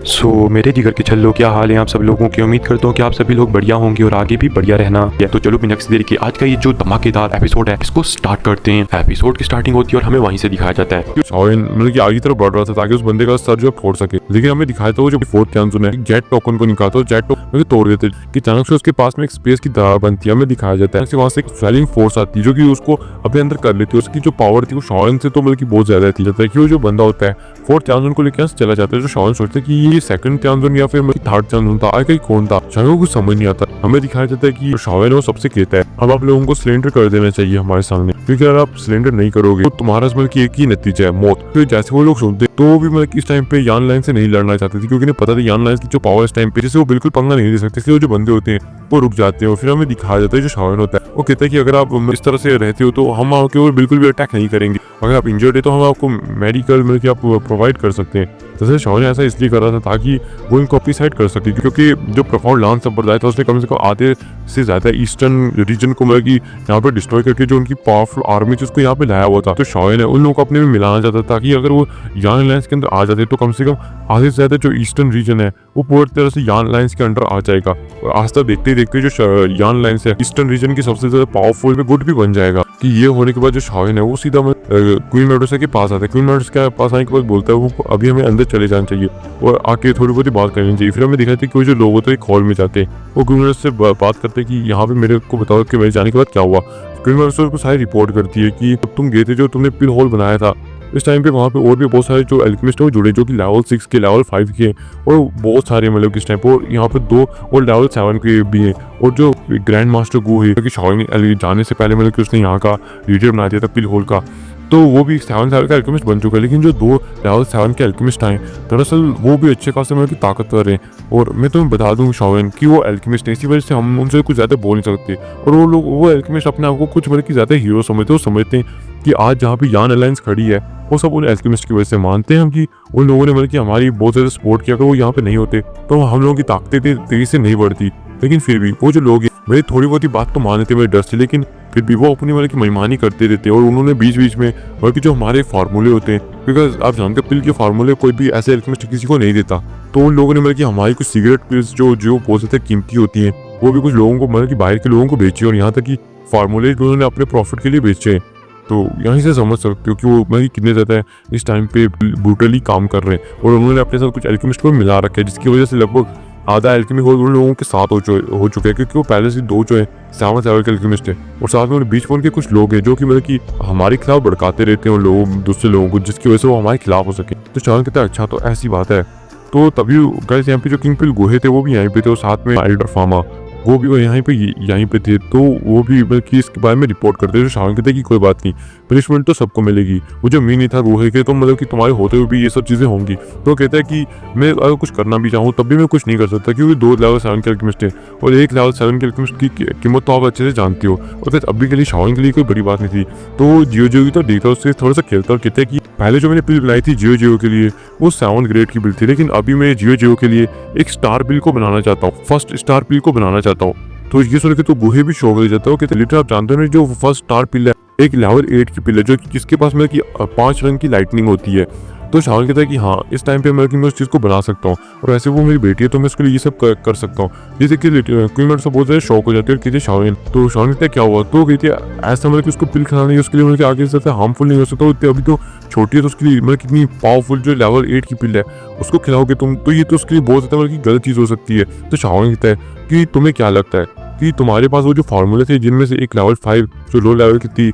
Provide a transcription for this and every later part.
मेरे जिगर के छल्लों, क्या हाल है आप सब लोगों की। उम्मीद करता हूँ कि आप सभी लोग बढ़िया होंगे और आगे भी बढ़िया रहना है। तो चलो बिना किसी देरी के आज का ये जो धमाकेदार एपिसोड है इसको स्टार्ट करते हैं। एपिसोड की स्टार्टिंग होती है और हमें वहीं से दिखाया जाता है शाओन मतलब कि आगे तरफ बढ़ रहा था ताकि उस बंदे का सर जो फोड़ सके, लेकिन हमें दिखाया था वो जो फोर्थ चांसुन है जेट टोकन को निकाला था, जेट टोकन तोड़ देते कि अचानक से उसके पास में एक स्पेस की दरार बनती है। हमें दिखाया जाता है वहां से एक स्वेलिंग फोर्स आती है जो कि उसको अपने अंदर कर लेती है। उसकी जो पावर थी वो शाओन से तो मतलब कि बहुत ज्यादा थी। जाता है कि वो जो बंदा होता है फोर्थ चांसुन को लेकर चला जाता है। जो शाओन सोचते हैं कि ये सेकंड चांसुन या फिर थर्ड चांसुन था, आगे कौन था, शाओन को कुछ समझ नहीं आता। हमें दिखाया जाता है कि शाओन वो सबसे कहता है अब आप लोगों को सिलेंडर कर देना चाहिए हमारे सामने, क्योंकि अगर आप सिलेंडर नहीं करोगे तो तुम्हारा मतलब कि एक ही नतीजा है, मौत। तो जैसे वो लोग सुनते तो वो भी मतलब इस टाइम पे यान लाइन से नहीं लड़ना चाहते थे, क्योंकि उन्हें पता था यान लाइन की जो पावर इस टाइम पे जैसे वो बिल्कुल पंगा नहीं दे सकते, इसलिए वो जो बंदे होते हैं वो रुक जाते हैं। और फिर हमें दिखाया जाता है जो शाओन होता है वो कहता है कि अगर आप इस तरह से रहते हो तो हम आपके ऊपर बिल्कुल भी अटैक नहीं करेंगे, अगर आप इंजर्ड है तो हम आपको मेडिकल मतलब कि आप प्रोवाइड कर सकते हैं। जैसे शाओन ऐसा इसलिए कर रहा था ताकि वो इनको अपनी साइड कर सके, क्योंकि जो प्रोफाउंड लांस संप्रदाय था उसने कम से कम आधे से ज्यादा ईस्टर्न रीजन को मतलब कि यहाँ पे डिस्ट्रॉय करके जो उनकी पावरफुल आर्मी थी उसको यहाँ पे लाया हुआ था। तो शाओन है उन लोगों को अपने में मिलाना चाहता था ताकि अगर वो यान लाइन्स के अंदर आ जाते तो कम से कम आधे से ज्यादा जो ईस्टर्न रीजन है वो पूरी तरह से यान लाइन्स के अंडर आ जाएगा। और आज तक देखते ही देखते जो यान लाइन्स है ईस्टर्न रीजन की सबसे ज्यादा पावरफुल में गुट भी बन जाएगा। कि ये होने के बाद जो शाओन है वो सीधा क्वीन मेडोसा के पास आता है। क्वीन मेडोसा के पास आने के बाद बोलता है वो अभी हमें अंदर चले जाना चाहिए और आके थोड़ी बहुत ही बात करनी चाहिए। फिर हमें दिखाते हैं कि वो जो लोग होते हैं एक हॉल में जाते हैं, वो क्वीन मेडोसा से बात करते हैं कि यहाँ पे मेरे को बताओ कि मेरे जाने के बाद क्या हुआ। क्वीन मेडोसा को सारी रिपोर्ट करती है कि जब तुम गए थे जो तुमने पिल होल बनाया था इस टाइम पे वहाँ पे और भी बहुत सारे जो एल्केमिस्ट है वो जुड़े, जो कि लेवल 6 के लेवल 5 के और बहुत सारे मतलब किस टाइम पे, और यहाँ पे 2 और लेवल 7 के भी हैं। और जो ग्रैंड मास्टर गो है कि शाओन जाने से पहले मतलब कि उसने यहाँ का लीडर बना दिया था पिल होल का, तो वो भी 7 लेवल का एल्केमिस्ट बन चुका है। लेकिन जो 2 लेवल 7 के एल्केमिस्ट आए दरअसल वो भी अच्छे खासे मतलब कि ताकतवर हैं। और मैं तुम्हें बता दूं शाओन कि वो एल्केमिस्ट है, इसी वजह से हम उनसे कुछ ज़्यादा बोल नहीं सकते। और वो एल्केमिस्ट अपने आप को कुछ मतलब कि ज़्यादा हीरो समझते, वो समझते हैं कि आज जहाँ पे यान अलायंस खड़ी है वो सब उन एल्केमिस्ट की वजह से मानते हैं हम कि उन लोगों ने मतलब कि हमारी बहुत ज़्यादा सपोर्ट किया। अगर वो यहाँ पे नहीं होते तो हम लोगों की ताकतें तेजी से नहीं बढ़ती। लेकिन फिर भी वो जो लोग हैं मेरी थोड़ी बहुत ही बात तो मान लेते मेरे डर से, लेकिन फिर भी वो अपनी मतलब की मनमानी करते रहते हैं। और उन्होंने बीच बीच में बल्कि जो हमारे फार्मूले होते हैं, बिकॉज आप जानते हैं पिल के फार्मूले कोई भी ऐसे एल्केमिस्ट किसी को नहीं देता, तो उन लोगों ने मतलब कि हमारी कुछ सिगरेट पिल्स जो बहुत ज़्यादा कीमती होती हैं वो भी कुछ लोगों को मतलब कि बाहर के लोगों को बेची, और यहाँ तक कि फार्मूले भी उन्होंने अपने प्रॉफिट के लिए बेचे। तो यहीं से समझ सकते हो कि वो मतलब कितने ज़्यादा इस टाइम पे ब्रूटली काम कर रहे हैं। और उन्होंने अपने साथ कुछ एल्केमिस्ट को मिला रखा है, जिसकी वजह से लगभग आधा एल्केमी गोल्ड उन लोगों के साथ हो चुके हैं, क्योंकि वो पहले से 2 जो है 7 लेवल के एल्केमिस्ट है। और साथ में बीच में उनके कुछ लोग हैं जो कि मतलब कि हमारे खिलाफ भड़काते रहते हैं उन लोगों दूसरे लोगों को, जिसकी वजह से वो हमारे खिलाफ हो सके। तो शाओन कहता है अच्छा तो ऐसी बात है। तो तभी गाइस यहाँ पे जो किंग पिल गुहे थे वो भी यहीं पे थे, और साथ में एल्डर फार्मा वो भी यहीं पे थे। तो वो भी बल्कि इसके बारे में रिपोर्ट करते थे। शाओन कहते कि कोई बात नहीं, पनिशमेंट तो सबको मिलेगी। वो जो मी नहीं था वो है कि तो मतलब कि तुम्हारे होते हुए भी ये सब चीज़ें होंगी। तो कहता है कि मैं अगर कुछ करना भी चाहूँ तब भी मैं कुछ नहीं कर सकता, क्योंकि 2 लेवल 7 के एल्केमिस्ट है और 1 लेवल 7 के एल्केमिस्ट की कीमत तो आप अच्छे से जानती हो। और फिर अभी के लिए शाओन के लिए कोई बड़ी बात नहीं थी। तो जियो की तो देखता उससे थोड़ा सा खेलता, और कहते हैं कि पहले जो मैंने पिल बनाई थी जियो के लिए वो 7 ग्रेड की बिल थी, लेकिन अभी मैं जियो के लिए एक स्टार पिल को बनाना चाहता हूँ, फर्स्ट स्टार पिल को बनाना चाहता हूँ। तो ये सुन के तो गुहे भी शौक हो जाता है कि लिटर आप जानते हो जो फर्स्ट स्टार पिल है एक लेवल 8 की पिल है, जो जिसके पास मतलब कि 5 रंग की लाइटनिंग होती है। तो शाओन कहता है कि हाँ इस टाइम पे मैं उस चीज़ को बना सकता हूँ, और ऐसे वो मेरी बेटी है तो मैं उसके लिए ये सब कर सकता हूँ। जैसे कि क्वीन मेडोसा से बहुत ज़्यादा शौक हो जाती है और कहती है शाओन, तो शाओन कहता है क्या हुआ, तो कहती है ऐसा मतलब कि उसको पिल खिलाना है उसके लिए मतलब आगे से हार्मफुल नहीं हो सकता, अभी तो छोटी है तो उसके लिए मतलब कितनी पावरफुल जो लेवल 8 की पिल है उसको खिलाओगे तुम तो ये तो उसके लिए बहुत ज़्यादा मतलब गलत चीज़ हो सकती है। तो शाओन कहता है कि तुम्हें क्या लगता है कि तुम्हारे पास वो जो फार्मूले थे जिनमें से एक लेवल 5 जो लो लेवल की थी,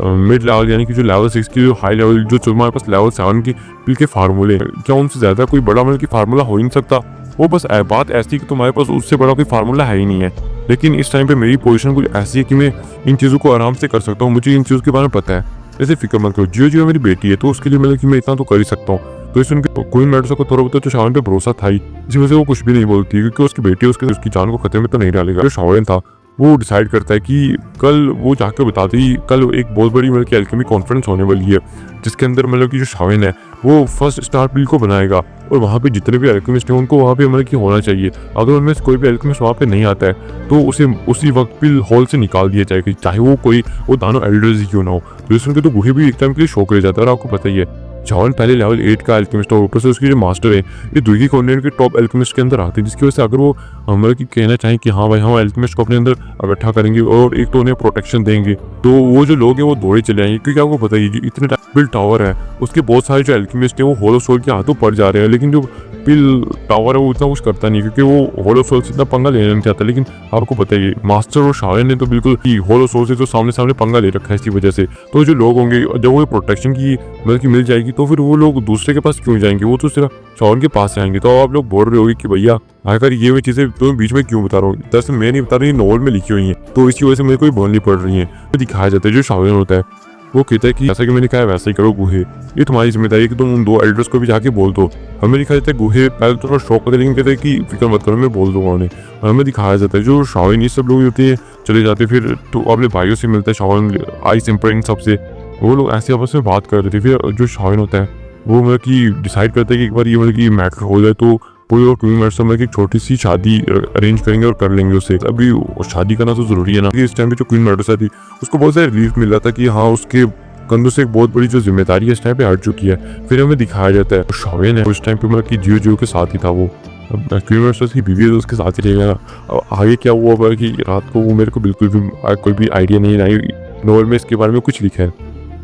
मिड लेवल यानी कि जो लेवल 6 की जो हाई लेवल जो तुम्हारे पास लेवल 7 की पिल के फार्मूले, क्या उनसे ज़्यादा कोई बड़ा मतलब कि फार्मूला हो ही नहीं सकता। वो बस बात ऐसी कि तुम्हारे पास उससे बड़ा कोई फार्मूला है ही नहीं है। लेकिन इस टाइम पे मेरी पोजीशन कुछ ऐसी है कि मैं इन चीज़ों को आराम से कर सकता हूँ, मुझे इन चीज़ों के बारे में पता है। जैसे फिक्र मत करो, जियो मेरी बेटी है तो उसके लिए मतलब कि मैं इतना तो कर ही सकता हूँ। तो इस उनके क्वीन मेडोसा को थोड़ा बहुत तो शाओन पे भरोसा था ही, इसी वजह से वो कुछ भी नहीं बोलती, क्योंकि उसकी बेटी उसकी जान को खतरे में तो नहीं डालेगा। जो शाओन था वो डिसाइड करता है कि कल वो जाकर बताते ही कल एक बहुत बड़ी मतलब कि एल्केमी कॉन्फ्रेंस होने वाली है, जिसके अंदर मतलब कि जो शाओन है वो फर्स्ट स्टार पिल को बनाएगा, और वहाँ पे जितने भी एल्केमिस्ट हैं उनको वहाँ पे मतलब कि होना चाहिए। अगर उनमें से कोई भी एल्केमिस्ट वहाँ पे नहीं आता है तो उसे उसी वक्त पिल हॉल से निकाल दिया जाएगा, चाहे वो दानव एल्डर्स ही क्यों ना हो। तो इसमें तो गुहे भी एक टाइम के लिए शौक रह जाता है, और आपको पता ही है शाओन पहले लेवल 8 का एल्केमिस्ट और ऊपर से उसकी जो मास्टर है ये दुर्गी कॉन्टिनेंट के टॉप एल्केमिस्ट के अंदर आते हैं, जिसकी वजह से अगर वो हमारे की कहना चाहें कि हाँ भाई हम एल्केमिस्ट को अपने अंदर इकट्ठा करेंगे और एक तो उन्हें प्रोटेक्शन देंगे, तो वो जो लोग हैं वो दौड़े चले आएंगे। क्योंकि आपको पता ही है इतने पिल टावर है उसके बहुत सारे जो एल्केमिस्ट हैं वो होलो सोल के हाथों पड़ जा रहे हैं, लेकिन जो पिल टावर है वो इतना कुछ करता नहीं क्योंकि वो होलो सोल से इतना पंगा लेना नहीं चाहता। लेकिन आपको पता ही मास्टर और शाओन ने तो बिल्कुल होलो सोल से तो सामने पंगा ले रखा है इसी वजह से। तो जो लोग होंगे जब वो प्रोटेक्शन की मतलब की मिल जाएगी तो फिर वो लोग दूसरे के पास क्यों जाएंगे, वो तो सिर्फ शाओन के पास जाएंगे। तो आप लोग बोल रहे होगी कि भैया आखिर ये चीजें तो बीच में क्यों बता रहा हूँ, दरअसल मैं नहीं बता रही, नॉवल में लिखी हुई है तो इसी वजह से मेरे को बोलनी पड़ रही है। दिखाया जाता है जो शाओन होता है वो कहता है कि जैसा कि मैंने कहा वैसा ही करो गुहे, ये तुम्हारी जिम्मेदारी है कि तुम उन 2 एल्डर्स को भी जाके बोल दो। हमें दिखाया जाता है गुहे पहले तो थोड़ा शौक होता है लेकिन कहते हैं कि फिक्र मत करो मैं बोल दूंगा उन्हें। और हमें दिखाया जाता है जो शाओन ये सब लोग होते हैं चले जाते फिर तो अपने भाइयों से मिलता है शाओन आइस एम्पर इन सबसे, वो लोग ऐसे आपस में बात कर रहे थे। फिर जो शाओन होता है वो मतलब कि डिसाइड करता है कि एक बार ये मतलब कि मैटर हो जाए तो कोई और क्वीन मेट्स में एक छोटी सी शादी अरेंज करेंगे और कर लेंगे उससे। अभी शादी करना तो जरूरी है ना, इस टाइम पे जो क्वीन मेट्स थी उसको बहुत सारा रिलीफ मिल रहा था कि हाँ उसके कंधों से एक बहुत बड़ी जो जिम्मेदारी है इस टाइम पे हट चुकी है। फिर हमें दिखाया जाता है शाओन है उस टाइम पे मतलब कि जियो के साथ ही था, वो क्वीन मेट्स की बीवी है तो उसके साथ ही रहेगा। अब आगे क्या हुआ कि रात को वो मेरे को बिल्कुल भी कोई भी आइडिया नहीं आई, नॉवल में इसके बारे में कुछ लिखा है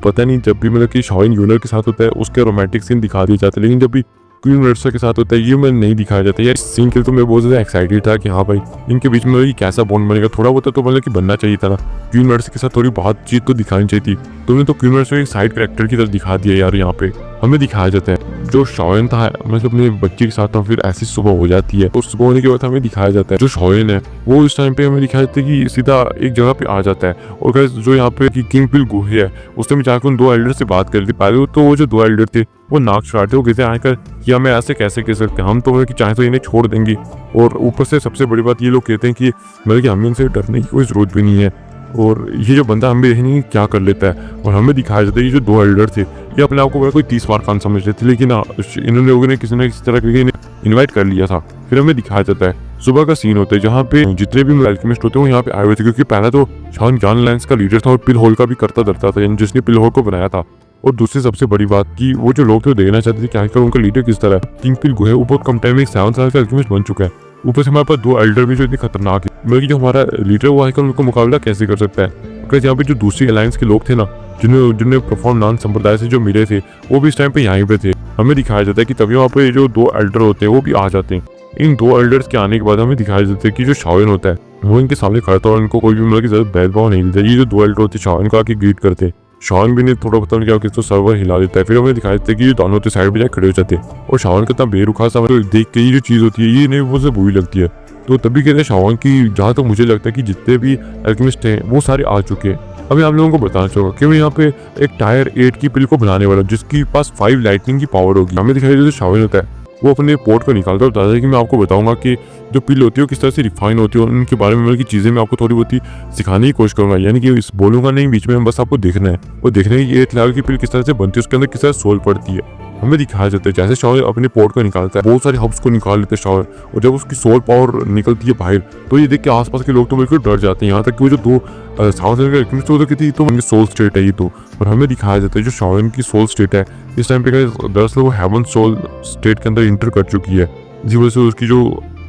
पता नहीं। जब भी मतलब कि शाओन यूनर के साथ होता है उसके रोमांटिक सीन दिखा दिए जाते हैं, लेकिन जब भी क्वीन मेट्स के साथ होता है ये मैं नहीं दिखाया जाता यार। इस सीन के लिए तो मैं बहुत ज्यादा एक्साइटेड था कि हाँ भाई इनके बीच में कैसा बॉन्ड बनेगा, थोड़ा बहुत तो मतलब कि बनना चाहिए था ना। क्वीन मेट्स के साथ थोड़ी बातचीत तो दिखानी चाहिए थी, तुमने तो क्वीन मेट्स को एक साइड कैरेक्टर की तरह दिखा दिया यार। यहाँ पे हमें दिखाया जाता है जो शाओन था मतलब अपने बच्चे के साथ था, फिर ऐसी सुबह हो जाती है और सुबह होने के बाद हमें दिखाया जाता है जो शाओन है वो इस टाइम पे हमें दिखाया जाता है कि सीधा एक जगह पे आ जाता है। और गाइस जो यहाँ पे किंग पिल गुहे है उसने भी जाकर उन 2 एल्डर से बात कर ली। पहले तो वो जो 2 एल्डर थे वो नाक चढ़ाते वो कहते आकर कि हमें ऐसे कैसे कह सकते हैं, हम तो कि चाहे तो इन्हें छोड़ देंगे। और ऊपर से सबसे बड़ी बात ये लोग कहते हैं कि मतलब कि हमें इनसे डरने की कोई जरूरत भी नहीं है और ये जो बंदा हमें नहीं क्या कर लेता है। और हमें दिखाया जाता है ये जो 2 एल्डर थे ये अपने आप को कोई 30 बार खान समझ रहे थे, लेकिन इन लोगों ने किसी न किसी तरह करके इन्हें इन्वाइट कर लिया था। फिर हमें दिखाया जाता है सुबह का सीन होता है जहाँ पे जितने भी एल्केमिस्ट होते हैं वो यहाँ पे आए हुए थे, क्योंकि पहला तो शाओन ज्ञान लाइन्स का लीडर था और पिल होल का भी करता धरता था जिसने पिल होल को बनाया था। और दूसरी सबसे बड़ी बात कि वो जो लोग थे वो देखना चाहते थे कि आखिर उनका लीडर किस तरह है। किंग पिल गुहे वो बहुत कम टाइम में 7 साल का एल्केमिस्ट बन चुका है, ऊपर से हमारे पास 2 एल्डर भी जो इतने खतरनाक है, बल्कि जो हमारा लीडर वो आकर उनको मुकाबला कैसे कर सकता है। क्योंकि यहाँ पे जो दूसरी अलायंस के लोग थे ना जिन्हें परफॉर्म नान संप्रदाय से जो मिले थे वो भी इस टाइम पे यहाँ पे थे। हमें दिखाया जाता है कि तभी वहाँ पे जो 2 एल्डर होते हैं वो भी आ जाते हैं। इन 2 एल्डर्स के आने के बाद हमें दिखाया जाता है कि जो शाओन होता है वो इनके सामने खड़ा था और इनको कोई भी मतलब की ज्यादा भेदभाव नहीं देता। ये जो 2 एल्डर होते हैं शाओन को आके ग्रीट करते, शाओन भी ने थोड़ा पता नहीं क्या सर्वर हिला देता है। फिर हमें दिखाया जाता है कि ये दोनों होते साइड पे जाके खड़े हो जाते हैं और शाओन का इतना बेरुखा सा मतलब देख के ये जो चीज होती है ये नहीं बहुत बुरी लगती है। तो तभी कहते हैं शाओन की जहाँ तक मुझे लगता है कि जितने भी एल्केमिस्ट हैं वो सारे आ चुके हैं। अभी आप लोगों को बताना चाहूंगा कि मैं यहाँ पे एक टायर 8 की पिल को बनाने वाला जिसके पास 5 लाइटनिंग की पावर होगी। हमें दिखाई देता है शाओन होता है वो अपने पोर्ट को निकालता है और बताता है कि मैं आपको बताऊंगा कि जो पिल होती है वो किस तरह से रिफाइन होती है और उनके बारे में मतलब की चीज़ें मैं आपको थोड़ी बहुत ही सिखाने की कोशिश करूंगा। यानी कि इस बोलूंगा नहीं बीच में, बस आपको देखना है वो देखने की 8 लेवल की पिल किस तरह से बनती है, उसके अंदर किस तरह सोल पड़ती है। हमें दिखाया जाता है जैसे शाओन अपने पोर्ट को निकालता है बहुत सारे हब्स को निकाल लेते हैं शाओन, और जब उसकी सोल पावर निकलती है बाहर तो ये देख के आसपास के लोग तो बिल्कुल डर जाते हैं। यहाँ तक कि वो जो 2 साउथ कहती तो उनकी सोल स्टेट है ये तो। और हमें दिखाया जाता है जो शाओन की सोल स्टेट है इस टाइम पे दरअसल वो हेवन सोल स्टेट के अंदर इंटर कर चुकी है, इसी वजह से उसकी जो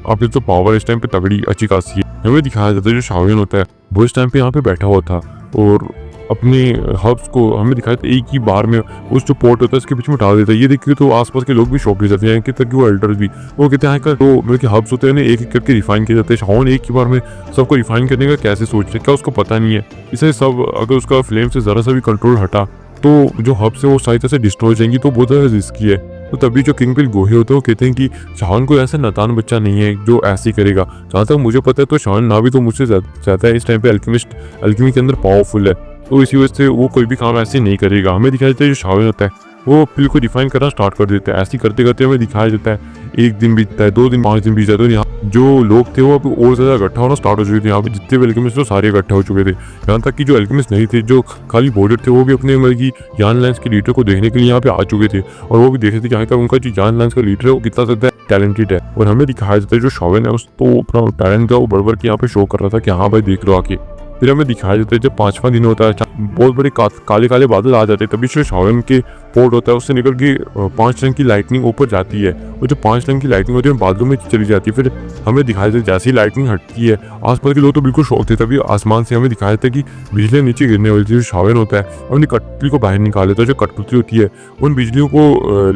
आपकी जो पावर इस टाइम पे तगड़ी अच्छी खासी है। हमें दिखाया जाता है जो शाओन होता है वो इस टाइम पे यहाँ पे बैठा हुआ था और अपने हब्स को हमें दिखाया था एक ही बार में उस जो पोर्ट होता है इसके बीच में डाल देता है। ये देखिए तो आसपास के लोग भी शॉक हो जाते हैं कि तक वो एल्डर्स भी वो कहते हैं तो मतलब कि हब्स होते हैं एक एक करके रिफाइन किए जाते हैं। शाओन एक ही बार में सबको रिफाइन करने का कैसे सोच रहे, क्या उसको पता नहीं है। इसे सब अगर उसका फ्लेम से जरा सा भी कंट्रोल हटा तो जो हब्स है वो सारी तरह से डिस्ट्रॉय जाएंगी, तो बहुत ज़्यादा रिस्की है। तो तभी जो किंग पिल गुहे होते हैं वो कहते हैं कि शाओन कोई ऐसा नादान बच्चा नहीं है जो ऐसे ही करेगा। जहाँ तक मुझे पता है तो शाओन ना भी तो मुझसे ज़्यादा है इस टाइम पे एल्केमी के अंदर पावरफुल है, तो इसी वजह से वो कोई भी काम ऐसे नहीं करेगा। हमें दिखाया जाता है जो शाओन होता है वो पिल को डिफाइन करना स्टार्ट कर देता है। ऐसे करते करते हमें दिखाया जाता है 1 दिन बीतता है, 2 दिन, 5 दिन बीत जाते हैं। यहाँ जो लोग थे वो अब और ज़्यादा इकट्ठा होना स्टार्ट हो चुके थे। यहाँ पे जितने भी एल्केमिस्ट थे सारे इकट्ठा हो चुके थे, यहाँ तक कि जो एल्केमिस्ट नहीं थे जो खाली बॉर्डर थे वो भी अपने मतलब की यान लाइन्स के लीडर को देखने के लिए यहाँ पे आ चुके थे और वो भी देख रहे थे यहाँ तक उनका जो यान लाइन्स का लीडर है वो कितना ज़्यादा टैलेंटेड है। और हमें दिखाया जाता है जो शाओन है उस तो अपना टैलेंट था वो बढ़ के यहाँ पे शो कर रहा था कि हाँ भाई देख लो आके फिर हमें दिखाया जाता है जब 5वां दिन होता है, बहुत बड़े काले काले बादल आ जाते हैं, तभी जो शावन के पोर्ट होता है उससे निकल के 5 रंग की लाइटनिंग ऊपर जाती है, और जो 5 रंग की लाइटनिंग होती है बादलों में चली जाती है। फिर हमें दिखाया जाता है जैसी लाइटनिंग हटती है, आसपास के लोग तो बिल्कुल शौक थे, तभी आसमान से हमें दिखाया जाता है कि बिजली नीचे गिरने वाली थी। जो शावन होता है अपनी कठपुतली को बाहर निकाल लेता है, जो कठपुतली होती है उन बिजलियों को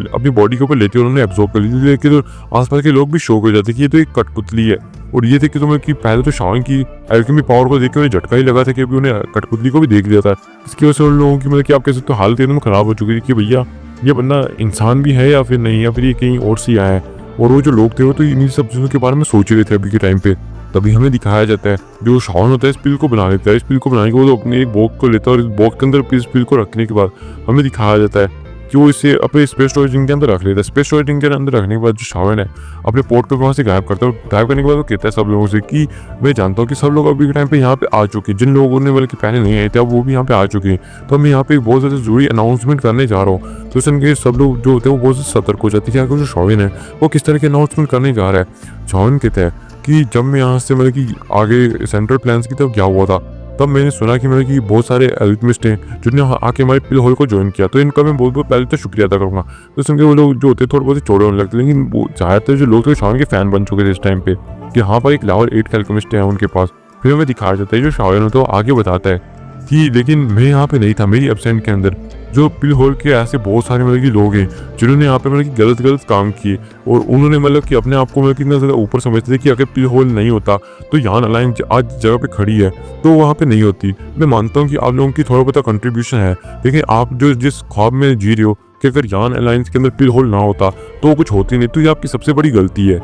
अपनी बॉडी के ऊपर लेते हुए उन्होंने एब्जॉर्ब कर ली, लेकिन तो आसपास के लोग भी शौक हो जाते हैं कि ये तो एक कठपुतली है। और ये थे कि तुम्हें कि पहले तो शावन की एल्केमी पावर को देख के उन्हें झटका ही लगा था कि अभी उन्हें कठपुतली को भी देख लिया था। इसकी वजह से उन लोगों की मतलब कि आप कह सकते हो हालत एकदम खराब हो चुकी थी कि भैया ये बंदा इंसान भी है या फिर नहीं, या फिर ये कहीं और से आया है। और वो जो लोग थे वो तो इन्हीं सब चीज़ों के बारे में सोच रहे थे अभी के टाइम पे। तभी हमें दिखाया जाता है जो शावन होता है इस पिल को बना लेता है, इस पिल को बनाने के बाद वो अपने एक बॉक्स को लेता है, और इस बॉक्स के अंदर इस पिल को रखने के बाद हमें दिखाया जाता है कि वो इसे अपने स्पेस स्टोरेज के अंदर रख लेता है। स्पेस स्टोरेज के अंदर रखने के बाद जो शावन है अपने पोर्ट को वहाँ से गायब करता है, और गायब करने के बाद वो कहता है सब लोगों से कि मैं जानता हूँ कि सब लोग अभी के टाइम पे यहाँ पे आ चुके हैं, जिन लोगों ने बल्कि पहले नहीं आए थे अब वो भी यहाँ पे आ चुके हैं। तो मैं यहाँ पे एक बहुत ज़्यादा जरूरी अनाउंसमेंट करने जा रहा हूँ। तो इसके सब लोग जो होते हैं वो बहुत सतर्क हो जाते हैं कि जो शावन है वो किस तरह के अनाउंसमेंट करने जा रहा है। शावन कहता है कि जब मैं यहाँ से मतलब कि आगे सेंट्रल प्लान्स की तरफ गया हुआ था तब मैंने सुना कि मतलब कि बहुत सारे एल्केमिस्ट हैं जिन्होंने आके हमारे पिल होल को ज्वाइन किया, तो इनका मैं बहुत बहुत पहले तो शुक्रिया अदा करूँगा। तो सुन के वो लोग जो होते थोड़े बहुत चौड़े होने लगते, लेकिन वो ज़्यादातर जो लोग थे शावन के फैन बन चुके थे इस टाइम पे कि हाँ भाई एक लेवल 8 एल्केमिस्ट है उनके पास। फिर हमें दिखाया जाता है जो शावन होता है वो आगे बताता है कि लेकिन मैं यहाँ पे नहीं था, मेरी एब्सेंट के अंदर जो पिल होल के ऐसे बहुत सारे मतलब कि लोग हैं जिन्होंने यहाँ पे मतलब कि गलत काम किए, और उन्होंने मतलब कि अपने आप को मतलब कितना ज़्यादा ऊपर समझते थे कि अगर पिल होल नहीं होता तो यान अलायंस आज जगह पे खड़ी है तो वहाँ पे नहीं होती। मैं मानता हूँ कि आप लोगों की थोड़ा बहुत कंट्रीब्यूशन है, लेकिन आप जो जिस ख्वाब में जी रहे हो कि अगर यान अलायंस के अंदर पिल होल ना होता तो कुछ होती नहीं, तो ये आपकी सबसे बड़ी गलती है।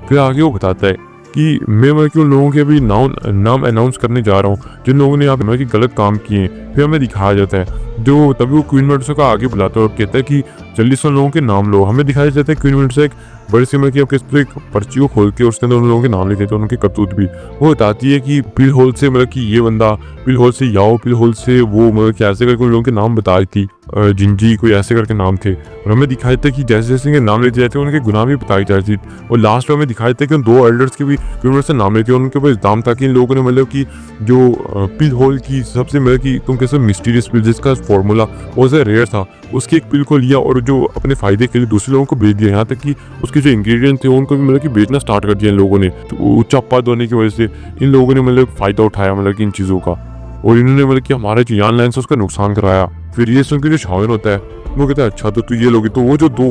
फिर आगे वो बताता है कि मैं मतलब कि उन लोगों के अभी नाम अनाउंस करने जा रहा हूँ जिन लोगों ने यहाँ पे मतलब कि गलत काम किए। फिर हमें दिखाया जाता है जो तभी वो क्वीन मेडुसा का आगे बुलाता है और कहता है कि जल्दी से उन लोगों के नाम लो। हमें दिखाया जाता है क्वीन मेडुसा एक बड़ी सी मतलब कि किस तरह एक पर्ची को खोल के उसके अंदर उन लोगों के नाम लिखे थे, उनके करतूत भी वो बताती है कि पिल होल से मतलब कि ये बंदा, पिल होल से याओ, पिल होल से वो मतलब कि ऐसे करके उन लोगों के नाम बताई थी, जिंजी कोई ऐसे करके नाम थे। और हमें दिखाया था कि जैसे जैसे इनके नाम लेते जाते उनके गुनाह भी बताई जाती थी, और लास्ट में हमें दिखाया था कि उन 2 एल्डर्स के भी क्वीन मेडुसा नाम लेते और उनके ऊपर इल्जाम था कि इन लोगों ने मतलब कि जो पिल होल की सबसे मतलब कि तुम कैसे मिस्टीरियस पिल जिसका फॉर्मूला बहुत ज़्यादा रेयर था उसकी एक पिल को लिया और जो अपने फायदे के लिए दूसरे लोगों को बेच दिया, यहाँ तक कि उसके जो इंग्रेडिएंट थे उनको भी मतलब कि बेचना स्टार्ट कर दिया इन लोगों ने। तो उच्च उत्पाद होने की वजह से इन लोगों ने मतलब फ़ायदा उठाया मतलब कि इन चीज़ों का, और इन्होंने मतलब कि हमारे जो यान लाइन से उसका नुकसान कराया। फिर ये सुन के जो शावन होता है वो कहता है अच्छा तो तू ये लोगे, तो वो जो 2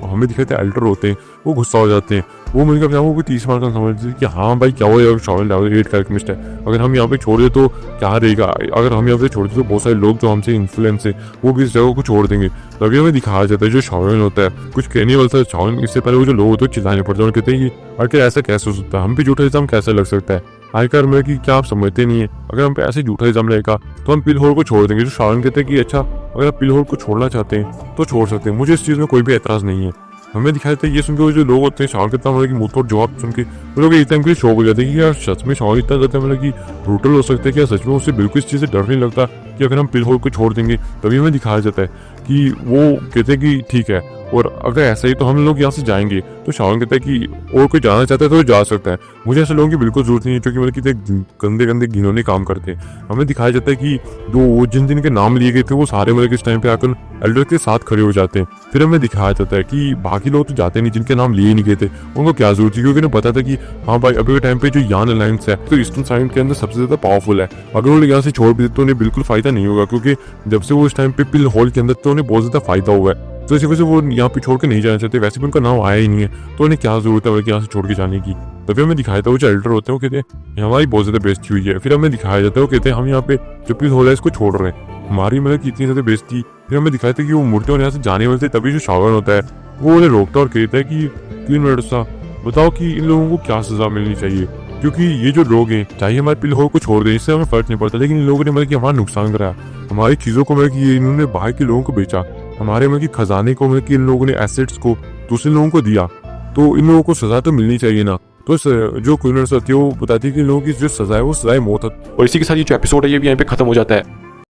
हमें दिखाते हैं एल्डर होते हैं वो गुस्सा हो जाते हैं। वो मुझे क्या वो कोई 30 मार का समझते हैं कि हाँ भाई क्या हो शावन लेवल 8 का एल्केमिस्ट है, अगर हम यहाँ पे छोड़ दे तो क्या रहेगा, अगर हम यहाँ पे छोड़ दे तो बहुत सारे लोग जो हमसे इन्फ्लुएंस है वो भी इस जगह को छोड़ देंगे। तभी हमें दिखाया जाता है जो शावन होता है कुछ कहने वाला था शावन, इससे पहले वो जो लोग होते हैं चिल्लाने पड़ते हैं और कहते हैं कि आखिर ऐसा कैसे हो सकता है, हम पे झूठा इल्जाम कैसे लग सकता है, आयकर में कि क्या आप समझते नहीं है, अगर हम पे ऐसे झूठा इल्जाम रहेगा तो हम पिल होल को छोड़ देंगे। जो शावन कहते हैं कि अच्छा अगर आप पिल होल को छोड़ना चाहते हैं तो छोड़ सकते हैं, मुझे इस चीज़ में कोई भी एतराज़ नहीं है। हमें दिखाया जाता है ये सुन के वो जो लोग होते हैं शावन कहता है कि मुँह तोड़ जवाब सुन के वो लोग एक टाइम के लिए शौक हो जाते हैं कि यार सच में शावन इतना ज़्यादा मतलब कि ब्रूटल हो सकता है कि सच में उससे बिल्कुल इस चीज़ से डर नहीं लगता कि अगर हम पिल होल को छोड़ देंगे। तभी हमें दिखाया जाता है कि वो कहते हैं कि ठीक है और अगर ऐसा ही तो हम लोग यहाँ से जाएंगे। तो शावन कहता है कि और कोई जाना चाहता है तो जा सकता है, मुझे ऐसे लोगों की बिल्कुल जरूरत नहीं है जो कि मतलब कि गंदे गंदे घिनौने काम करते हैं। हमें दिखाया जाता है कि जो जिन के नाम लिए गए थे वो सारे मतलब इस टाइम पे आकर एल्डर के साथ खड़े हो जाते हैं। फिर हमें दिखाया जाता है कि बाकी लोग तो जाते नहीं जिनके नाम लिए नहीं गए थे, उनको क्या जरूरत थी, क्योंकि उन्हें पता था कि हाँ भाई अभी के टाइम पे जो यान अलायंस है तो ईस्टर्न साइड के अंदर सबसे ज्यादा पावरफुल है, अगर वो लोग यहाँ से छोड़ भी देते तो उन्हें बिल्कुल फायदा नहीं होगा, क्योंकि जब से वो इस टाइम पे पिल होल के अंदर तो उन्हें बहुत ज्यादा फायदा हुआ है। तो इसी वजह से वो यहाँ पे छोड़ के नहीं जाना चाहते, वैसे भी उनका नाम आया ही नहीं है तो उन्हें क्या जरूरत है यहाँ से छोड़ के जाने की। तभी हमें दिखाया था वो जो एल्डर होते हैं वो कहते हैं हमारी बहुत ज्यादा बेइज्जती हुई है। फिर हमें दिखाया जाता है वो कहते हैं हम यहाँ पे जो पिल होल है इसको छोड़ रहे हैं, हमारी मतलब इतनी ज्यादा बेइज्जती। फिर हमें दिखाया था कि वो मूर्तियों यहाँ से जाने वाले थे, तभी जो शावन होता है वो उन्हें रोकता और कहता है कि क्वीन मेडुसा बताओ कि इन लोगों को क्या सजा मिलनी चाहिए, क्योंकि ये जो लोग हैं चाहे हमारे पिल होल को छोड़ दें इससे हमें फर्क नहीं पड़ता, लेकिन इन लोगों ने मतलब कि हमारा नुकसान कराया, हमारी चीज़ों को मतलब कि इन्होंने बाहर के लोगों को बेचा, हमारे मतलब कि खजाने को मतलब कि इन लोगों ने एसेट्स को दूसरे लोगों को दिया, तो इन लोगों को सजा तो मिलनी चाहिए ना। तो जो क्वीन मेडुसा थी वो बताती है कि इन लोगों की जो सजा है वो सजा मौत है। और इसी के साथ ये जो एपिसोड है ये भी यहाँ पे खत्म हो जाता है।